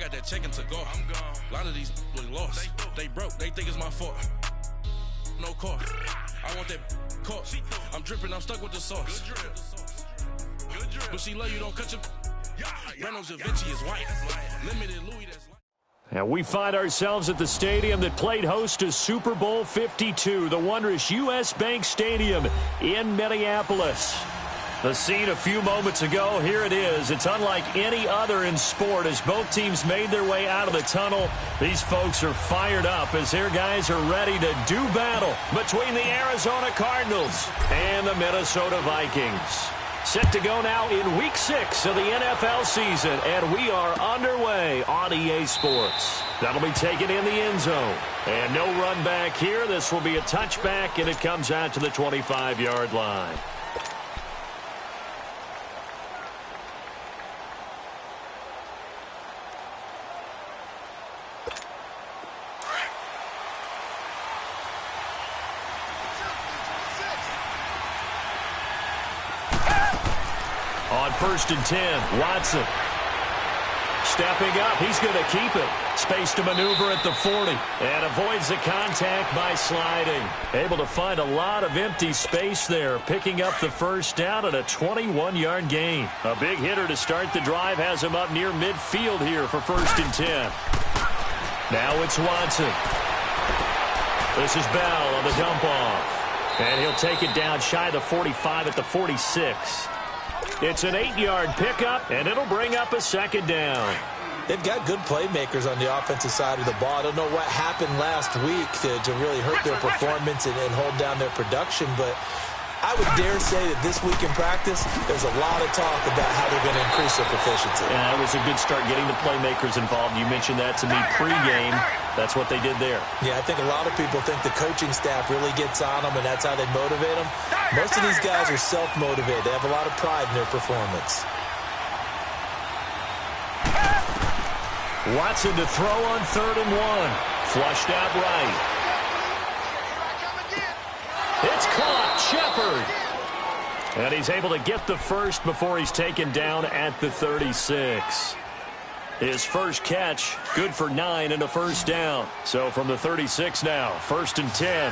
got that check to go. I'm gone. A lot of these look lost. They broke. They think it's my fault. No cost. I want that caught. I'm dripping. I'm stuck with the sauce. Good drip. But she love you. Don't cut your. Reynolds Da Vinci is white. Limited Louis. That's. And we find ourselves at the stadium that played host to Super Bowl 52, the wondrous U.S. Bank Stadium in Minneapolis. The scene a few moments ago, here it is. It's unlike any other in sport as both teams made their way out of the tunnel. These folks are fired up as their guys are ready to do battle between the Arizona Cardinals and the Minnesota Vikings. Set to go now in Week 6 of the NFL season, and we are underway on EA Sports. That'll be taken in the end zone. And no run back here. This will be a touchback, and it comes out to the 25-yard line. On 1st and 10, Watson. Stepping up, he's going to keep it. Space to maneuver at the 40. And avoids the contact by sliding. Able to find a lot of empty space there. Picking up the first down at a 21-yard gain. A big hitter to start the drive has him up near midfield here for 1st and 10. Now it's Watson. This is Bell on the dump off. And he'll take it down shy of the 45 at the 46. It's an 8-yard pickup, and it'll bring up a second down. They've got good playmakers on the offensive side of the ball. I don't know what happened last week to really hurt their performance and hold down their production, but I would dare say that this week in practice, there's a lot of talk about how they're going to increase their proficiency. Yeah, it was a good start getting the playmakers involved. You mentioned that to me pregame. That's what they did there. Yeah, I think a lot of people think the coaching staff really gets on them, and that's how they motivate them. Most of these guys are self-motivated. They have a lot of pride in their performance. Watson to throw on 3rd and 1. Flushed out right. It's caught. Shepard. And he's able to get the first before he's taken down at the 36. His first catch, good for 9 and a first down. So from the 36 now, 1st and 10.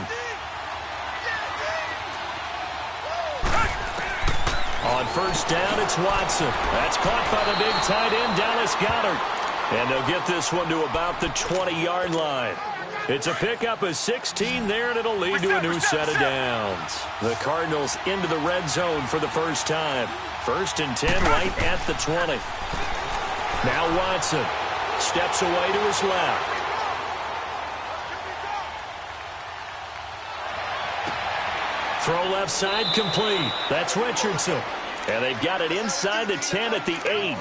On 1st down, it's Watson. That's caught by the big tight end, Dallas Goedert. And they'll get this one to about the 20-yard line. It's a pickup of 16 there, and it'll lead to a new set of downs. The Cardinals into the red zone for the first time. 1st and 10 right at the 20. Now Watson steps away to his left. Throw left side complete. That's Richardson. And they've got it inside the 10 at the 8.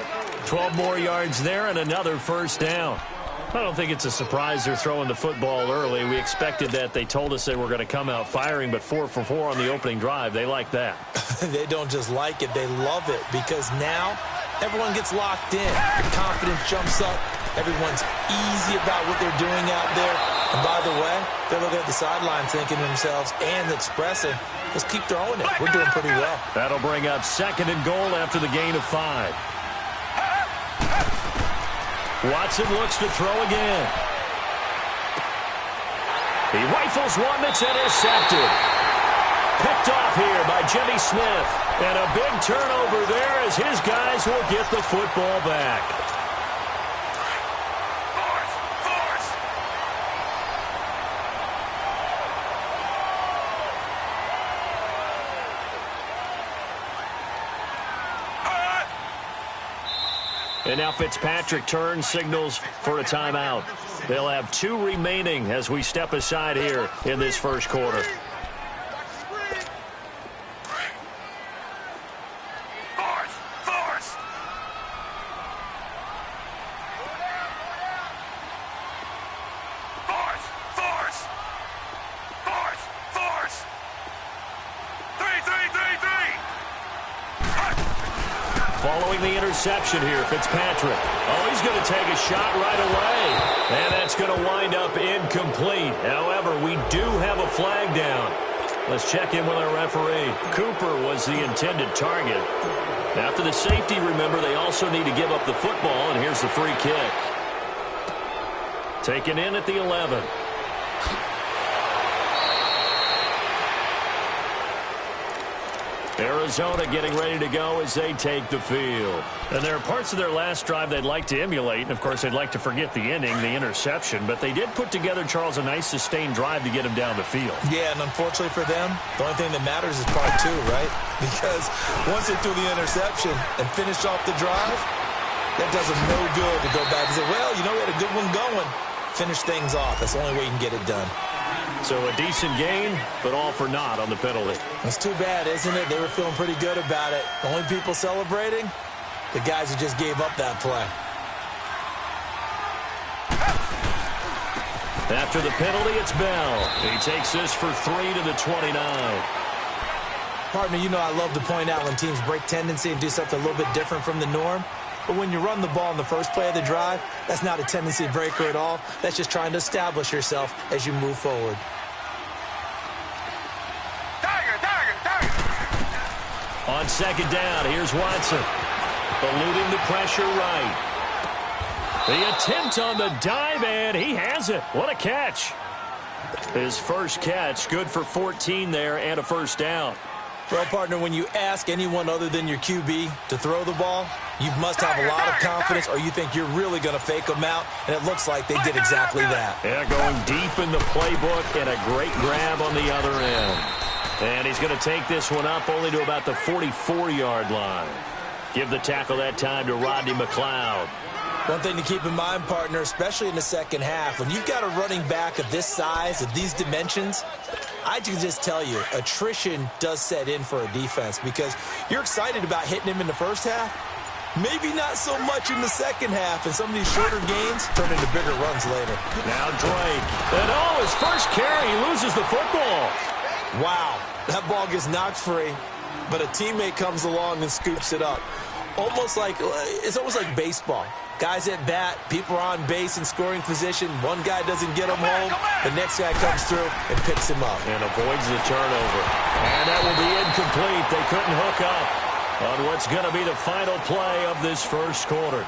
12 more yards there and another first down. I don't think it's a surprise they're throwing the football early. We expected that. They told us they were going to come out firing, but 4 for 4 on the opening drive. They like that. They don't just like it. They love it because now everyone gets locked in. The confidence jumps up. Everyone's easy about what they're doing out there. And by the way, they're looking at the sideline thinking to themselves and expressing, let's keep throwing it. We're doing pretty well. That'll bring up 2nd and goal after the gain of 5. Watson looks to throw again. He rifles one that's intercepted. Picked off here by Jimmy Smith. And a big turnover there as his guys will get the football back. And now Fitzpatrick turns, signals for a timeout. They'll have 2 remaining as we step aside here in this first quarter. Following the interception here, Fitzpatrick. Oh, he's going to take a shot right away. And that's going to wind up incomplete. However, we do have a flag down. Let's check in with our referee. Cooper was the intended target. After the safety, remember, they also need to give up the football, and here's the free kick. Taken in at the 11. Arizona getting ready to go as they take the field. And there are parts of their last drive they'd like to emulate. And, of course, they'd like to forget the inning, the interception. But they did put together, Charles, a nice sustained drive to get him down the field. Yeah, and unfortunately for them, the only thing that matters is part two, right? Because once they threw the interception and finished off the drive, that does them no good to go back and say, well, you know, we had a good one going. Finish things off. That's the only way you can get it done. So a decent gain, but all for naught on the penalty. It's too bad, isn't it? They were feeling pretty good about it. The only people celebrating, the guys who just gave up that play. After the penalty, it's Bell. He takes this for 3 to the 29. Partner, you know I love to point out when teams break tendency and do something a little bit different from the norm. But when you run the ball in the first play of the drive, that's not a tendency breaker at all. That's just trying to establish yourself as you move forward. On second down, here's Watson. Eluding the pressure right. The attempt on the dive, and he has it. What a catch. His first catch, good for 14 there and a first down. Well, partner, when you ask anyone other than your QB to throw the ball, you must have a lot of confidence or you think you're really going to fake them out, and it looks like they did exactly that. Yeah, going deep in the playbook and a great grab on the other end. And he's going to take this one up only to about the 44-yard line. Give the tackle that time to Rodney McLeod. One thing to keep in mind, partner, especially in the second half, when you've got a running back of this size, of these dimensions, I can just tell you, attrition does set in for a defense because you're excited about hitting him in the first half. Maybe not so much in the second half, and some of these shorter gains turn into bigger runs later. Now Drake. And his first carry, he loses the football. Wow, that ball gets knocked free, but a teammate comes along and scoops it up. It's almost like baseball. Guys at bat, people are on base in scoring position. One guy doesn't get him home. The next guy comes through and picks him up. And avoids the turnover. And that will be incomplete. They couldn't hook up on what's going to be the final play of this first quarter.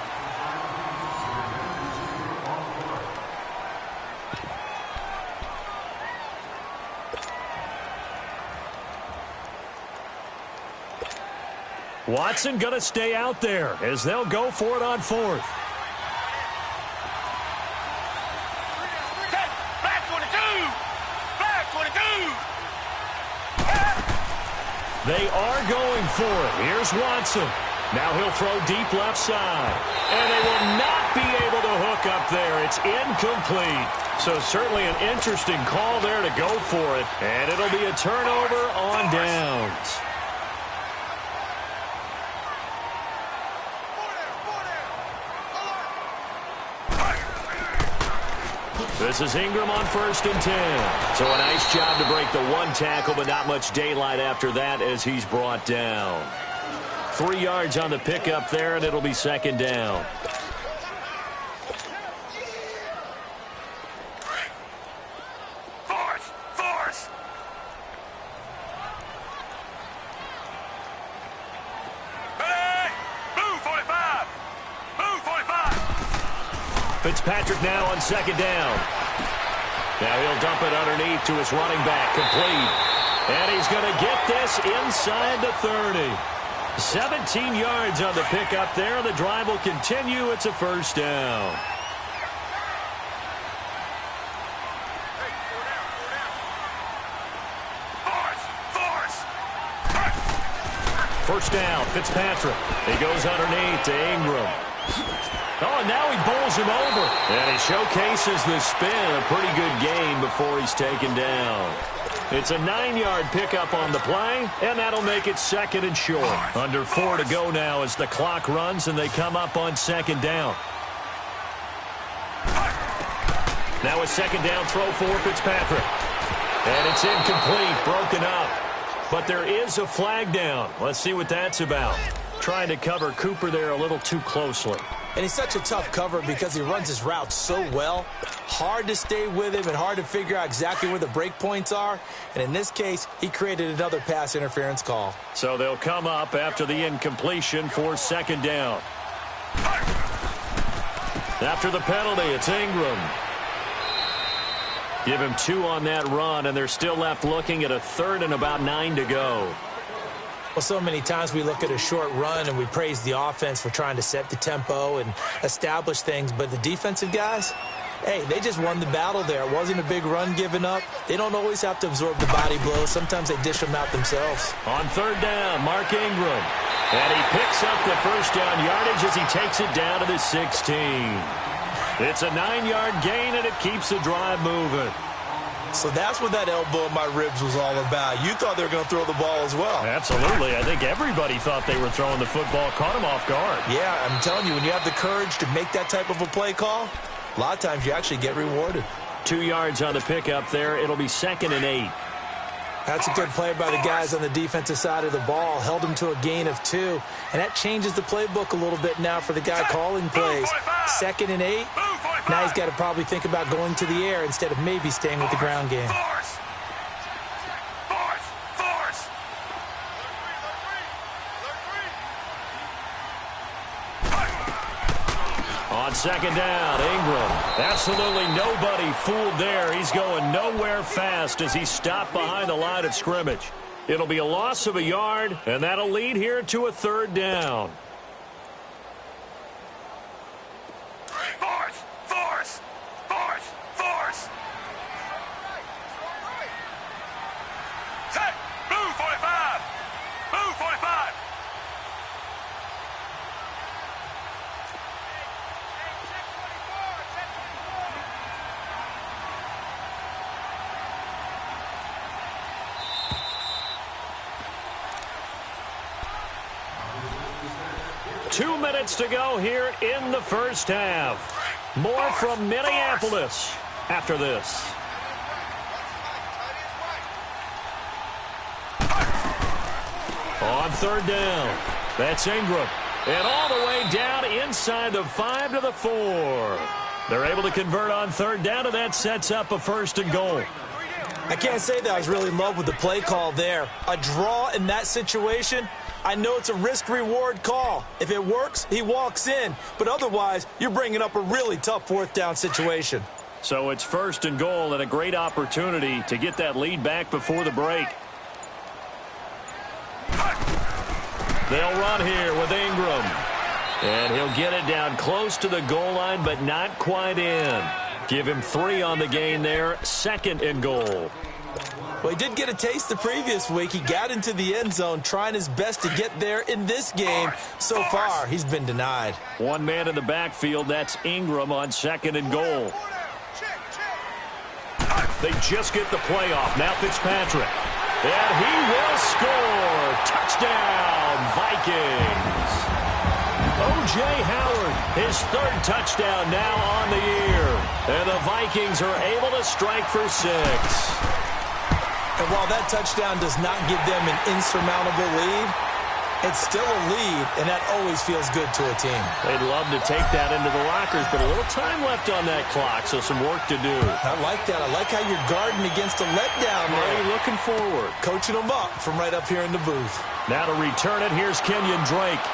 Watson going to stay out there as they'll go for it on fourth. They are going for it. Here's Watson. Now he'll throw deep left side. And they will not be able to hook up there. It's incomplete. So certainly an interesting call there to go for it. And it'll be a turnover on downs. This is Ingram on 1st and 10. So a nice job to break the one tackle, but not much daylight after that as he's brought down. 3 yards on the pickup there, and it'll be second down. Force! Hey! Blue 45! Blue 45! Fitzpatrick now on second down. Now he'll dump it underneath to his running back, complete. And he's going to get this inside the 30. 17 yards on the pickup there. The drive will continue. It's a first down. First down, Fitzpatrick. He goes underneath to Ingram. Oh, and now he bowls him over. And he showcases the spin. A pretty good gain before he's taken down. It's a 9-yard pickup on the play, and that'll make it second and short. Under 4 to go now as the clock runs, and they come up on second down. Now a second down throw for Fitzpatrick. And it's incomplete, broken up. But there is a flag down. Let's see what that's about. Trying to cover Cooper there a little too closely. And he's such a tough cover because he runs his route so well. Hard to stay with him and hard to figure out exactly where the break points are. And in this case, he created another pass interference call. So they'll come up after the incompletion for second down. After the penalty, it's Ingram. Give him 2 on that run, and they're still left looking at a 3rd and about 9 to go. Well, so many times we look at a short run and we praise the offense for trying to set the tempo and establish things, but the defensive guys, hey, they just won the battle there. It wasn't a big run given up. They don't always have to absorb the body blows. Sometimes they dish them out themselves. On 3rd down, Mark Ingram. And he picks up the first down yardage as he takes it down to the 16. It's a 9-yard gain, and it keeps the drive moving. So that's what that elbow in my ribs was all about. You thought they were going to throw the ball as well. Absolutely. I think everybody thought they were throwing the football, caught him off guard. Yeah, I'm telling you, when you have the courage to make that type of a play call, a lot of times you actually get rewarded. 2 yards on the pickup there. It'll be 2nd and 8. That's a good play by the guys on the defensive side of the ball. Held them to a gain of 2. And that changes the playbook a little bit now for the guy calling plays. 2nd and 8. Now he's got to probably think about going to the air instead of maybe staying with the ground game. On 2nd down, Ingram. Absolutely nobody fooled there. He's going nowhere fast as he's stopped behind the line of scrimmage. It'll be a loss of a yard, and that'll lead here to a 3rd down. Two minutes to go here in the first half. More from Minneapolis after this. On 3rd down, that's Ingram. And all the way down inside the 5 to the 4. They're able to convert on 3rd down, and that sets up a 1st and goal. I can't say that I was really in love with the play call there. A draw in that situation, I know it's a risk-reward call. If it works, he walks in. But otherwise, you're bringing up a really tough 4th down situation. So it's 1st and goal and a great opportunity to get that lead back before the break. They'll run here with Ingram. And he'll get it down close to the goal line, but not quite in. Give him 3 on the gain there. 2nd and goal. Well, he did get a taste the previous week. He got into the end zone trying his best to get there in this game. So far, he's been denied. 1 man in the backfield. That's Ingram on 2nd and goal. They just get the play off. Now Fitzpatrick. And he will score. Touchdown, Vikings. O.J. Howard, his 3rd touchdown now on the year. And the Vikings are able to strike for 6. And while that touchdown does not give them an insurmountable lead, it's still a lead, and that always feels good to a team. They'd love to take that into the lockers, but a little time left on that clock, so some work to do. I like that. I like how you're guarding against a letdown. Already looking forward. Coaching them up from right up here in the booth. Now to return it, here's Kenyon Drake.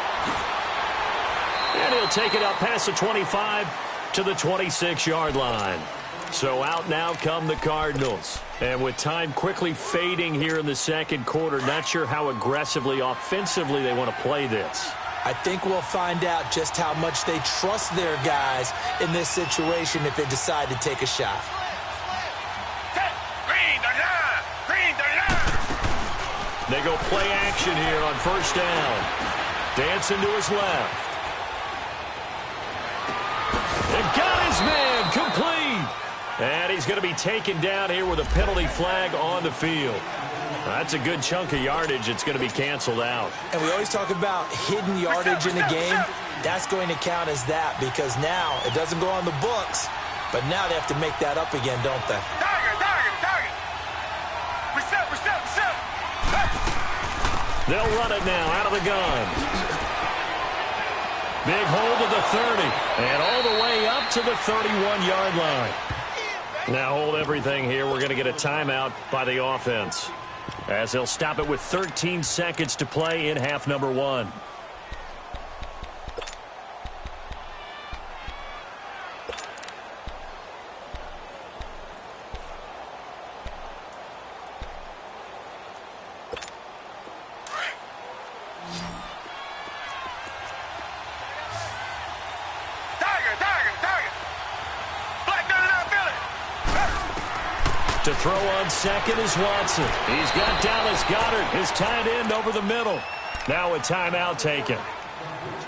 And he'll take it up past the 25 to the 26-yard line. So out now come the Cardinals. And with time quickly fading here in the 2nd quarter, not sure how aggressively, offensively they want to play this. I think we'll find out just how much they trust their guys in this situation if they decide to take a shot. They go play action here on 1st down. Dancing to his left. And got his man complete. And he's going to be taken down here with a penalty flag on the field. That's a good chunk of yardage. It's going to be canceled out. And we always talk about hidden yardage in a game. That's going to count as that because now it doesn't go on the books, but now they have to make that up again, don't they? Target. Reset. They'll run it now out of the gun. Big hold of the 30. And all the way up to the 31-yard line. Now hold everything here. We're going to get a timeout by the offense, as they'll stop it with 13 seconds to play in half number 1. To throw on second is Watson. He's got Dallas Goedert, his tight end, over the middle. Now a timeout taken.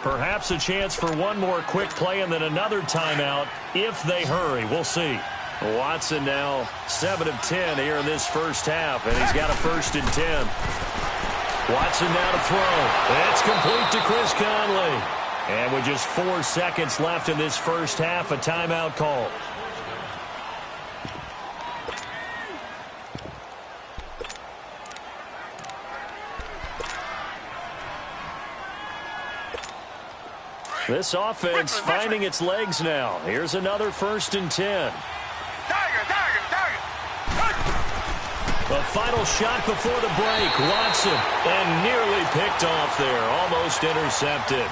Perhaps a chance for one more quick play and then another timeout if they hurry. We'll see. Watson now 7 of 10 here in this first half, and he's got a 1st and 10. Watson now to throw. It's complete to Chris Conley. And with just 4 seconds left in this first half, a timeout call. This offense finding its legs now. Here's another 1st and 10. The final shot before the break. Watson, and nearly picked off there. Almost intercepted.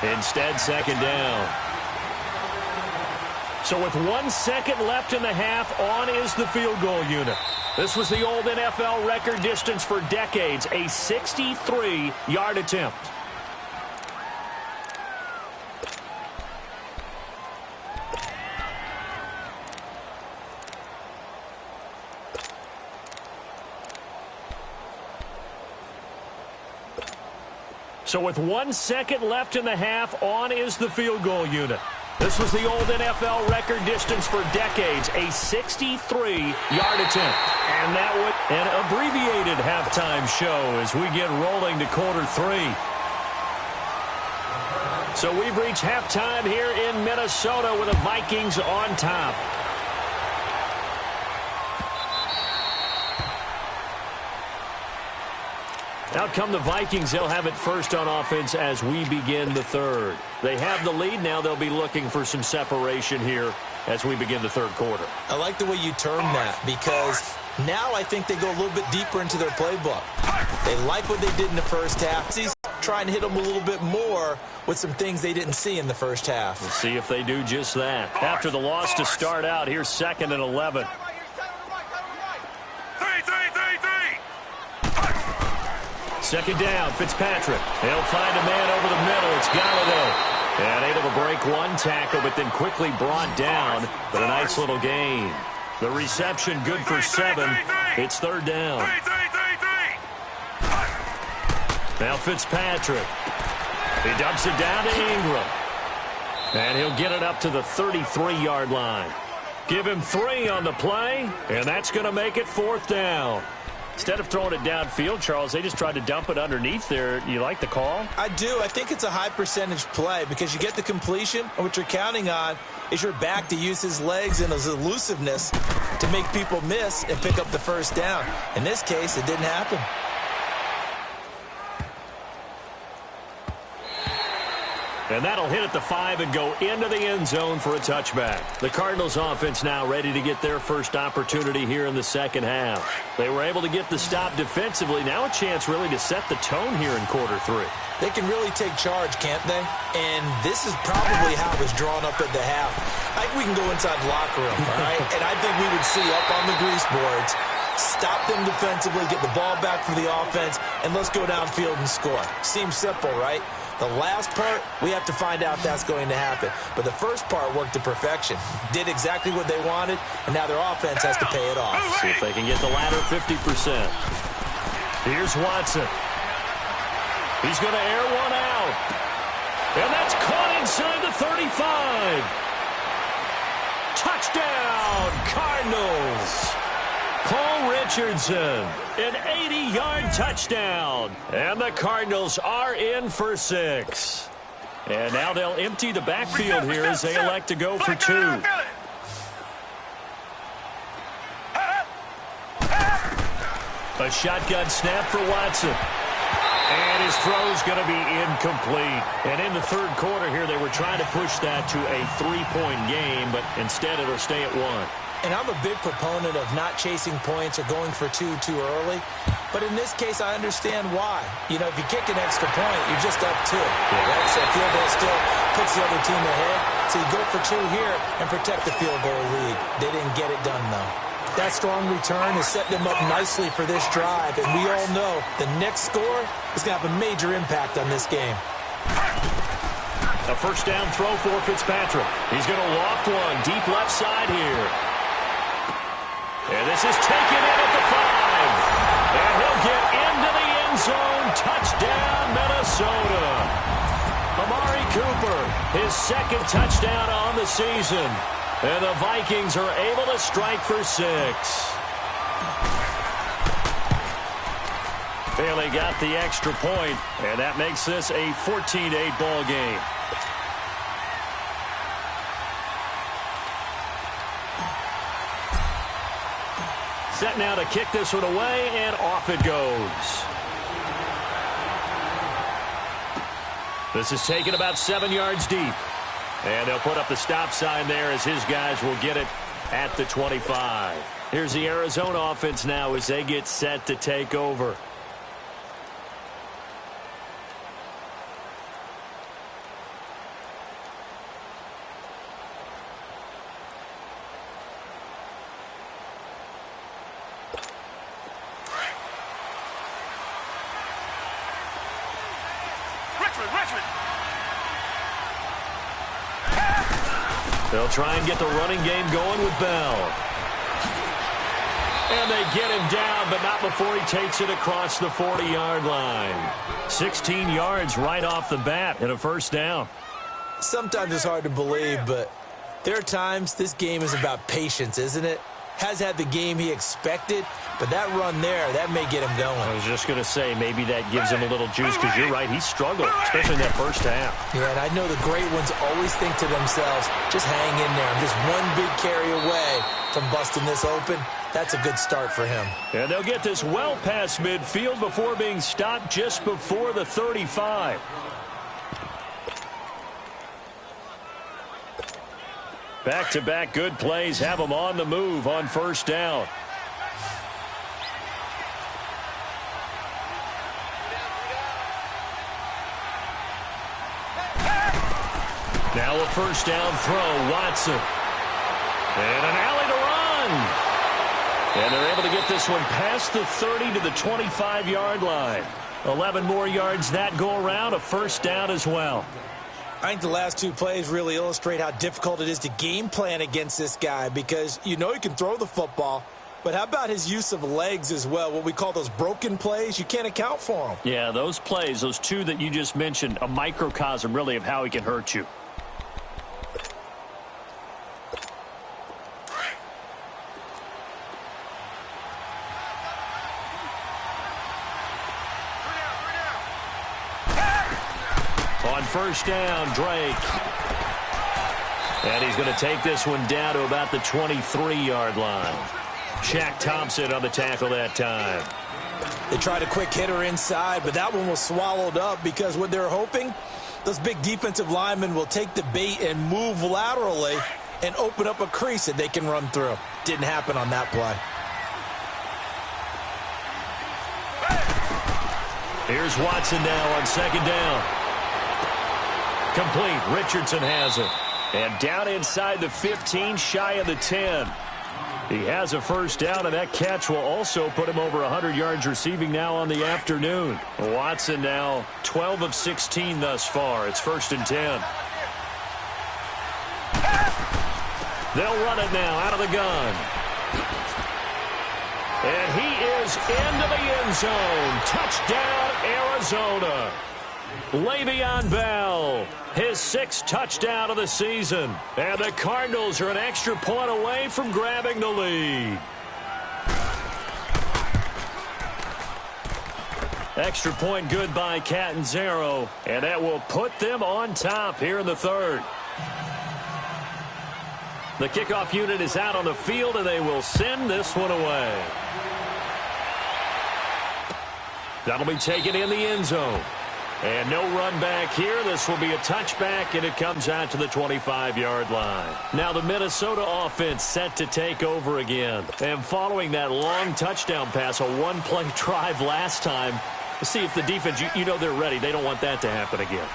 Instead, 2nd down. So with 1 second left in the half, on is the field goal unit. This was the old NFL record distance for decades, a 63-yard attempt. So with 1 second left in the half, on is the field goal unit. This was the old NFL record distance for decades, a 63-yard attempt. And that would an abbreviated halftime show as we get rolling to quarter 3. So we've reached halftime here in Minnesota with the Vikings on top. Out come the Vikings. They'll have it first on offense as we begin the third. They have the lead. Now they'll be looking for some separation here as we begin the third quarter. I like the way you term that because now I think they go a little bit deeper into their playbook. They like what they did in the first half. He's trying to hit them a little bit more with some things they didn't see in the first half. We'll see if they do just that. After the loss to start out, here's 2nd and 11. Second down, Fitzpatrick. He'll find a man over the middle. It's Galladay. And able to break 1 tackle, but then quickly brought down. But a nice little gain. The reception good for 7. It's 3rd down. Now Fitzpatrick. He dumps it down to Ingram. And he'll get it up to the 33-yard line. Give him 3 on the play, and that's going to make it 4th down. Instead of throwing it downfield, Charles, they just tried to dump it underneath there. You like the call? I do. I think it's a high percentage play because you get the completion, and what you're counting on is your back to use his legs and his elusiveness to make people miss and pick up the 1st down. In this case, it didn't happen. And that'll hit at the 5 and go into the end zone for a touchback. The Cardinals offense now ready to get their first opportunity here in the second half. They were able to get the stop defensively. Now a chance really to set the tone here in quarter 3. They can really take charge, can't they? And this is probably how it was drawn up at the half. I think we can go inside the locker room, all right? And I think we would see up on the grease boards, stop them defensively, get the ball back for the offense, and let's go downfield and score. Seems simple, right? The last part, we have to find out if that's going to happen. But the first part worked to perfection. Did exactly what they wanted, and now their offense has to pay it off. See if they can get the latter 50%. Here's Watson. He's going to air one out. And that's caught inside the 35. Touchdown, Cardinals. Paul Richardson, an 80-yard touchdown. And the Cardinals are in for 6. And now they'll empty the backfield here as they elect to go for 2. A shotgun snap for Watson. And his throw's going to be incomplete. And in the third quarter here, they were trying to push that to a 3-point game, but instead it'll stay at 1. And I'm a big proponent of not chasing points or going for 2 too early. But in this case, I understand why. You know, if you kick an extra point, you're just up 2. Right? So field goal still puts the other team ahead. So you go for 2 here and protect the field goal lead. They didn't get it done, though. That strong return has set them up nicely for this drive. And we all know the next score is going to have a major impact on this game. A first down throw for Fitzpatrick. He's going to loft one deep left side here. And This is taken in at the 5. And he'll get into the end zone. Touchdown, Minnesota. Amari Cooper, his second touchdown on the season. And the Vikings are able to strike for 6. Bailey got the extra point, and that makes this a 14-8 ball game. Set now to kick this one away, and off it goes. This is taken about 7 yards deep. And they'll put up the stop sign there as his guys will get it at the 25. Here's the Arizona offense now as they get set to take over. They'll try and get the running game going with Bell. And they get him down, but not before he takes it across the 40-yard line. 16 yards right off the bat and a first down. Sometimes it's hard to believe, but there are times this game is about patience, isn't it? Has had the game he expected, but that run there, that may get him going. I was just going to say, maybe that gives him a little juice, because you're right, he struggled, especially in that first half. Yeah, and I know the great ones always think to themselves, just hang in there. I'm just one big carry away from busting this open. That's a good start for him. And they'll get this well past midfield before being stopped just before the 35. Back-to-back good plays have them on the move on first down. Now a first down throw, Watson. And an alley to run. And they're able to get this one past the 30 to the 25-yard line. 11 more yards that go around, a first down as well. I think the last two plays really illustrate how difficult it is to game plan against this guy, because you know he can throw the football, but how about his use of legs as well? What we call those broken plays, you can't account for them. Yeah, those plays, those two that you just mentioned, a microcosm really of how he can hurt you. On first down, Drake. And he's going to take this one down to about the 23-yard line. Shaq Thompson on the tackle that time. They tried a quick hitter inside, but that one was swallowed up because what they're hoping, those big defensive linemen will take the bait and move laterally and open up a crease that they can run through. Didn't happen on that play. Here's Watson now on second down. Complete. Richardson has it. And down inside the 15, shy of the 10. He has a first down, and that catch will also put him over 100 yards receiving now on the afternoon. Watson now 12 of 16 thus far. It's 1st and 10. They'll run it now out of the gun. And he is into the end zone. Touchdown, Arizona. Le'Veon Bell, his 6th touchdown of the season. And the Cardinals are an extra point away from grabbing the lead. Extra point good by Catanzaro. And that will put them on top here in the 3rd. The kickoff unit is out on the field, and they will send this one away. That'll be taken in the end zone. And no run back here. This will be a touchback, and it comes out to the 25-yard line. Now the Minnesota offense set to take over again. And following that long touchdown pass, a one-play drive last time, to see if the defense, you know they're ready. They don't want that to happen again.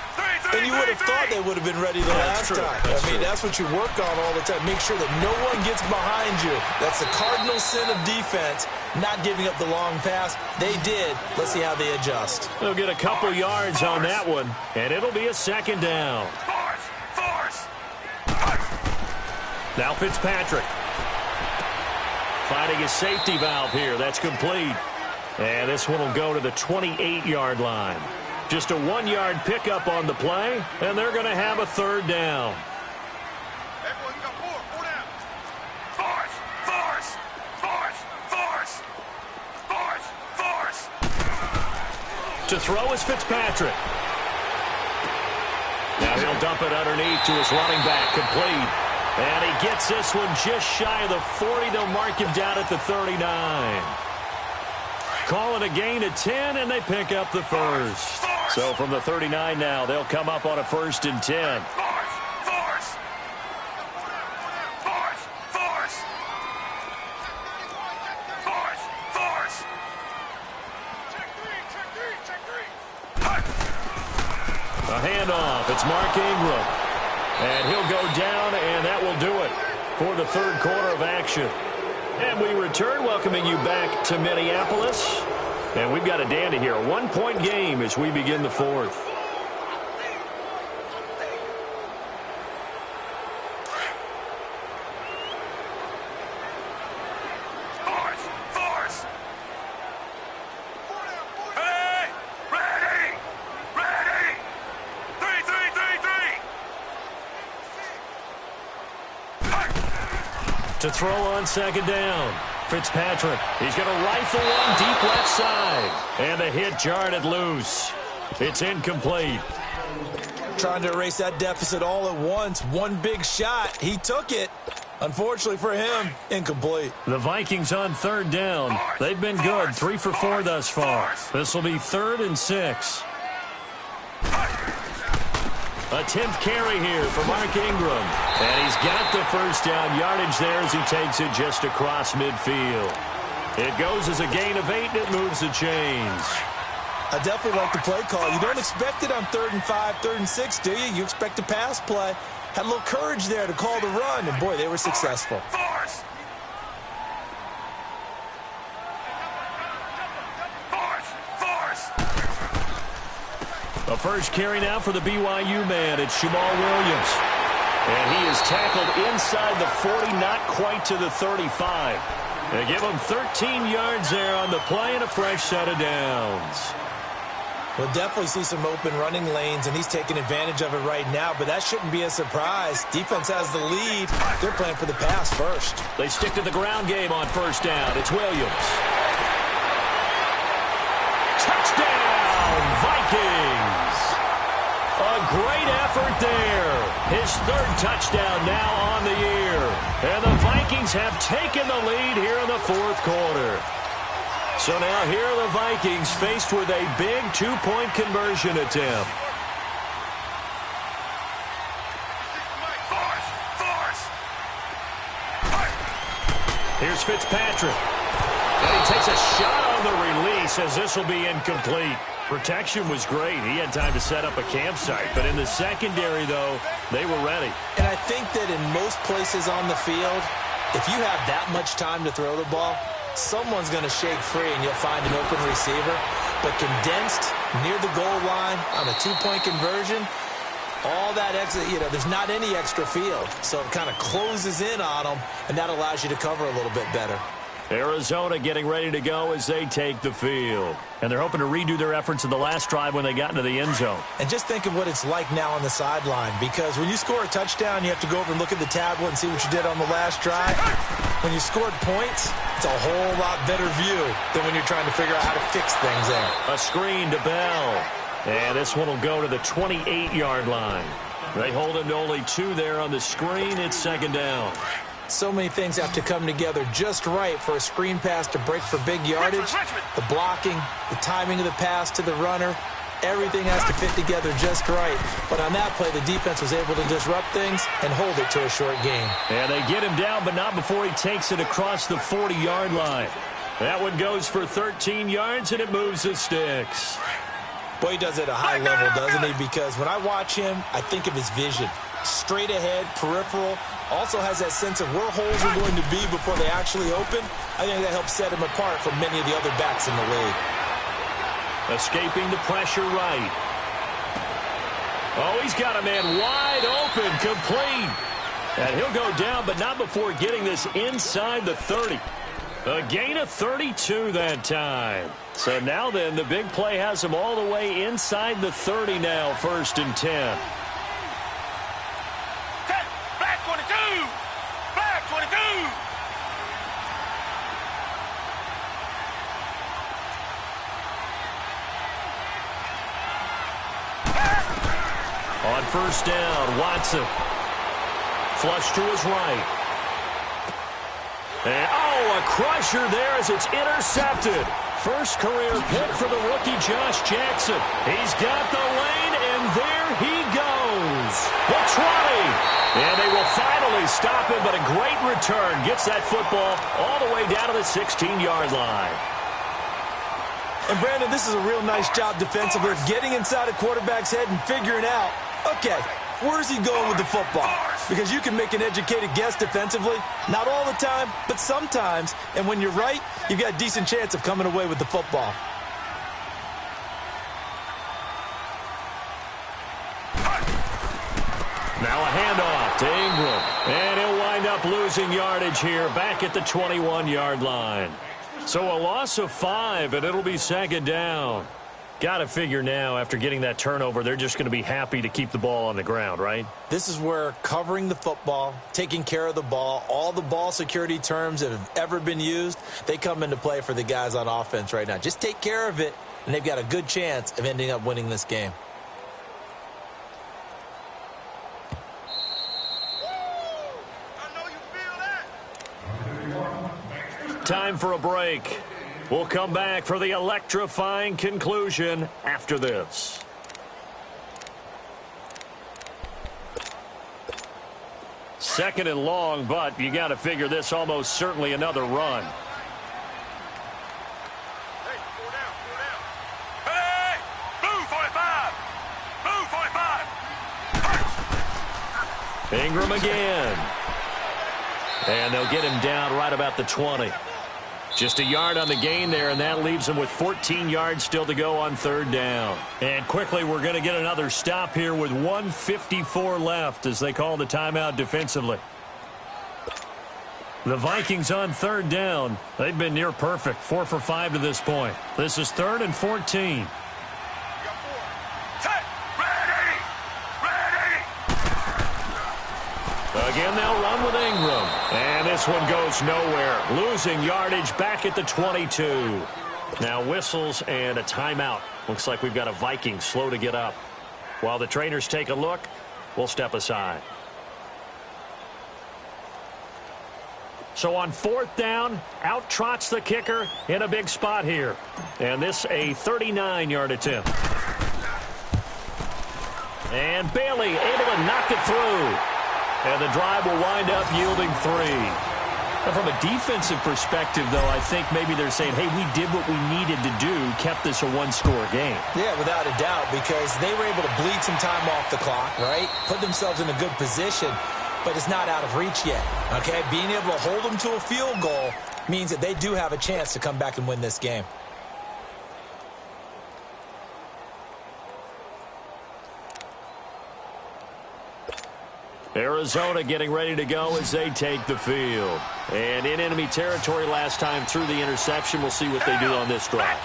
And you would have thought they would have been ready the last time. That's what you work on all the time. Make sure that no one gets behind you. That's the cardinal sin of defense, not giving up the long pass. They did. Let's see how they adjust. They'll get a couple yards on that one, and it'll be a 2nd down. Now Fitzpatrick. finding a safety valve here. That's complete. And this one will go to the 28-yard line. Just a 1-yard pickup on the play, and they're going to have a third down. Everyone got four down. Force. To throw is Fitzpatrick. Now he'll dump it underneath to his running back, complete. And he gets this one just shy of the 40. They'll mark him down at the 39. Call it a gain of 10, and they pick up the first. So from the 39 now, they'll come up on a 1st and 10. Force. Check three. A handoff. It's Mark Ingram. And he'll go down, and that will do it for the third quarter of action. And we return, welcoming you back to Minneapolis. And we've got a dandy here. A 1-point game as we begin the fourth. Force. Hey! Ready! 3. To throw on second down. Fitzpatrick, he's going to rifle one deep left side. And the hit jarred it loose. It's incomplete. Trying to erase that deficit all at once. One big shot. He took it. Unfortunately for him, incomplete. The Vikings on third down. They've been good, 3 for 4 thus far. This will be 3rd and 6. A 10th carry here for Mark Ingram. And he's got the first down yardage there as he takes it just across midfield. It goes as a gain of 8, and it moves the chains. I definitely like the play call. You don't expect it on 3rd and 5, 3rd and 6, do you? You expect a pass play. Had a little courage there to call the run, and boy, they were successful. Force. A first carry now for the BYU man. It's Jamal Williams. And he is tackled inside the 40, not quite to the 35. They give him 13 yards there on the play and a fresh set of downs. We'll definitely see some open running lanes, and he's taking advantage of it right now, but that shouldn't be a surprise. Defense has the lead. They're playing for the pass first. They stick to the ground game on first down. It's Williams. Touchdown, Vikings! A great effort there. His 3rd touchdown now on the year. And the Vikings have taken the lead here in the 4th quarter. So now here are the Vikings faced with a big 2-point conversion attempt. Here's Fitzpatrick. And he takes a shot on the release as this will be incomplete. Protection was great. He had time to set up a campsite. But in the secondary, though, they were ready. And I think that in most places on the field, if you have that much time to throw the ball, someone's going to shake free and you'll find an open receiver. But condensed near the goal line on a 2-point conversion, all that extra, there's not any extra field. So it kind of closes in on them, and that allows you to cover a little bit better. Arizona getting ready to go as they take the field. And they're hoping to redo their efforts in the last drive when they got into the end zone. And just think of what it's like now on the sideline, because when you score a touchdown, you have to go over and look at the tablet and see what you did on the last drive. When you scored points, it's a whole lot better view than when you're trying to figure out how to fix things there. A screen to Bell. And this one will go to the 28-yard line. They hold him to only 2 there on the screen. It's 2nd down. So many things have to come together just right for a screen pass to break for big yardage. The blocking, the timing of the pass to the runner, everything has to fit together just right. But on that play, the defense was able to disrupt things and hold it to a short gain. And they get him down, but not before he takes it across the 40-yard line. That one goes for 13 yards, and it moves the sticks. Boy, he does it at a high level, doesn't he? Because when I watch him, I think of his vision. Straight ahead, peripheral. Also has that sense of where holes are going to be before they actually open. I think that helps set him apart from many of the other backs in the league. Escaping the pressure right. Oh, he's got a man wide open, complete. And he'll go down, but not before getting this inside the 30. A gain of 32 that time. So now then, the big play has him all the way inside the 30 now, 1st and 10. Black 22! Black 22! On 1st down, Watson. Flush to his right. And, a crusher there as it's intercepted. First career pick for the rookie Josh Jackson. He's got the lane, and there he goes. The 20. And they will finally stop him, but a great return. Gets that football all the way down to the 16-yard line. And, Brandon, this is a real nice job defensively, getting inside a quarterback's head and figuring out, okay, where's he going with the football? Because you can make an educated guess defensively. Not all the time, but sometimes. And when you're right, you've got a decent chance of coming away with the football. Now a handoff to Ingram. And he'll wind up losing yardage here back at the 21-yard line. So a loss of 5, and it'll be 2nd down. Got to figure now, after getting that turnover, they're just going to be happy to keep the ball on the ground, right? This is where covering the football, taking care of the ball, all the ball security terms that have ever been used, they come into play for the guys on offense right now. Just take care of it, and they've got a good chance of ending up winning this game. Time for a break. We'll come back for the electrifying conclusion after this. Second and long, but you got to figure this almost certainly another run. Hey! Blue 45! Blue 45! Ingram again. And they'll get him down right about the 20. Just a yard on the gain there, and that leaves him with 14 yards still to go on 3rd down. And quickly, we're going to get another stop here with 1:54 left as they call the timeout defensively. The Vikings on 3rd down. They've been near perfect, 4 for 5 to this point. This is 3rd and 14. Again, they'll run with Ingram. And this one goes nowhere. Losing yardage back at the 22. Now whistles and a timeout. Looks like we've got a Viking slow to get up. While the trainers take a look, we'll step aside. So on 4th down, out trots the kicker in a big spot here. And this a 39-yard attempt. And Bailey able to knock it through. And the drive will wind up yielding 3. Now, from a defensive perspective, though, I think maybe they're saying, hey, we did what we needed to do, kept this a 1-score game. Yeah, without a doubt, because they were able to bleed some time off the clock, right? Put themselves in a good position, but it's not out of reach yet, okay? Being able to hold them to a field goal means that they do have a chance to come back and win this game. Arizona getting ready to go as they take the field. And in enemy territory last time through the interception. We'll see what they do on this drive.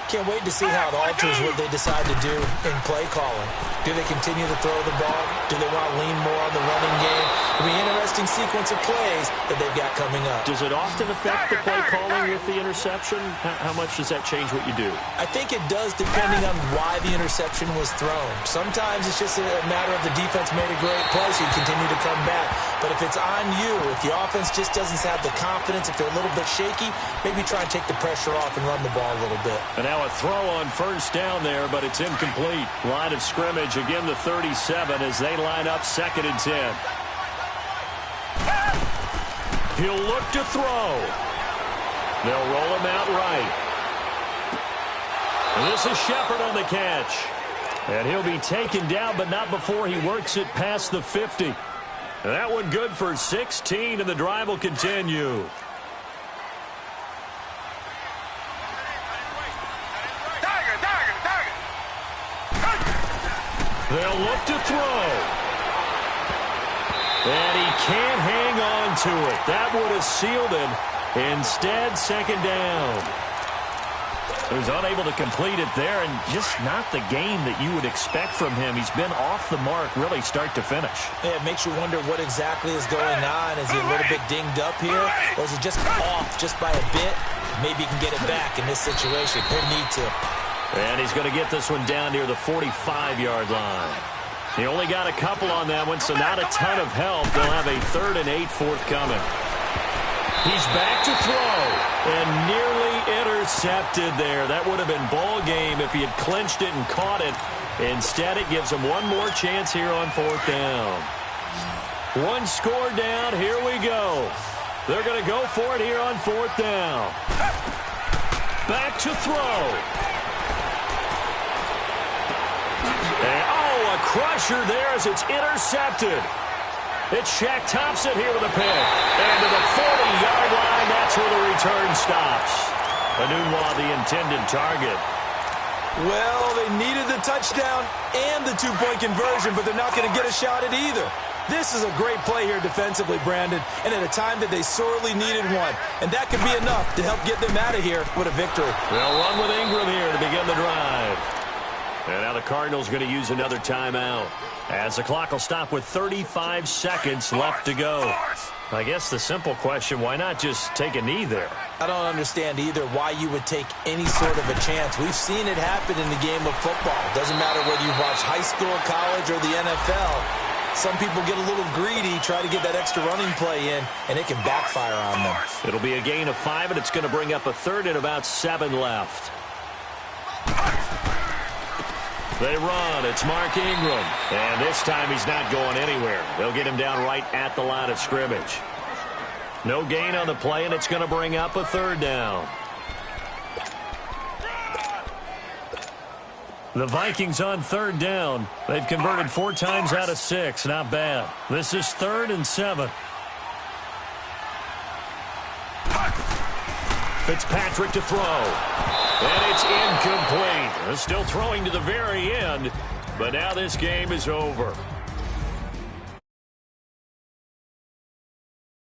Can't wait to see how it alters what they decide to do in play calling. Do they continue to throw the ball? Do they want to lean more on the running game? It'll be an interesting sequence of plays that they've got coming up. Does it often affect the play calling with the interception? How much does that change what you do? I think it does, depending on why the interception was thrown. Sometimes it's just a matter of the defense made a great play, so you continue to come back. But if it's on you, if the offense just doesn't have the confidence, if they're a little bit shaky, maybe try and take the pressure off and run the ball a little bit. And now a throw on 1st down there, but it's incomplete. Line of scrimmage, again the 37 as they line up 2nd and 10. He'll look to throw. They'll roll him out right. And this is Shepard on the catch. And he'll be taken down, but not before he works it past the 50. And that one good for 16, and the drive will continue. They'll look to throw. And he can't hang on to it. That would have sealed him. Instead, second down. He was unable to complete it there, and just not the game that you would expect from him. He's been off the mark really start to finish. Yeah, it makes you wonder what exactly is going on. Is he a little bit dinged up here, or is he just off just by a bit? Maybe he can get it back in this situation. He'll need to. And he's going to get this one down near the 45-yard line. He only got a couple on that one, so not a ton of help. They'll have a 3rd and 8 forthcoming. He's back to throw, and nearly intercepted there. That would have been ball game if he had clinched it and caught it. Instead, it gives him one more chance here on 4th down. One score down. Here we go. They're going to go for it here on 4th down. Back to throw. And, a crusher there as it's intercepted. It's Shaq Thompson here with a pick. And to the 40-yard line, that's where the return stops. Anunwa, the intended target. Well, they needed the touchdown and the two-point conversion, but they're not going to get a shot at either. This is a great play here defensively, Brandon, and at a time that they sorely needed one. And that could be enough to help get them out of here with a victory. They'll run with Ingram here to begin the drive. And now the Cardinals going to use another timeout, as the clock will stop with 35 seconds left to go. I guess the simple question, why not just take a knee there? I don't understand either why you would take any sort of a chance. We've seen it happen in the game of football. Doesn't matter whether you watch high school, college, or the NFL. Some people get a little greedy, try to get that extra running play in, and it can backfire on them. It'll be a gain of 5, and it's going to bring up a 3rd and about 7 left. They run. It's Mark Ingram. And this time he's not going anywhere. They'll get him down right at the line of scrimmage. No gain on the play, and it's going to bring up a 3rd down. The Vikings on 3rd down. They've converted 4 times out of 6. Not bad. This is 3rd and 7. Fitzpatrick to throw. And it's incomplete. Still throwing to the very end, but now this game is over.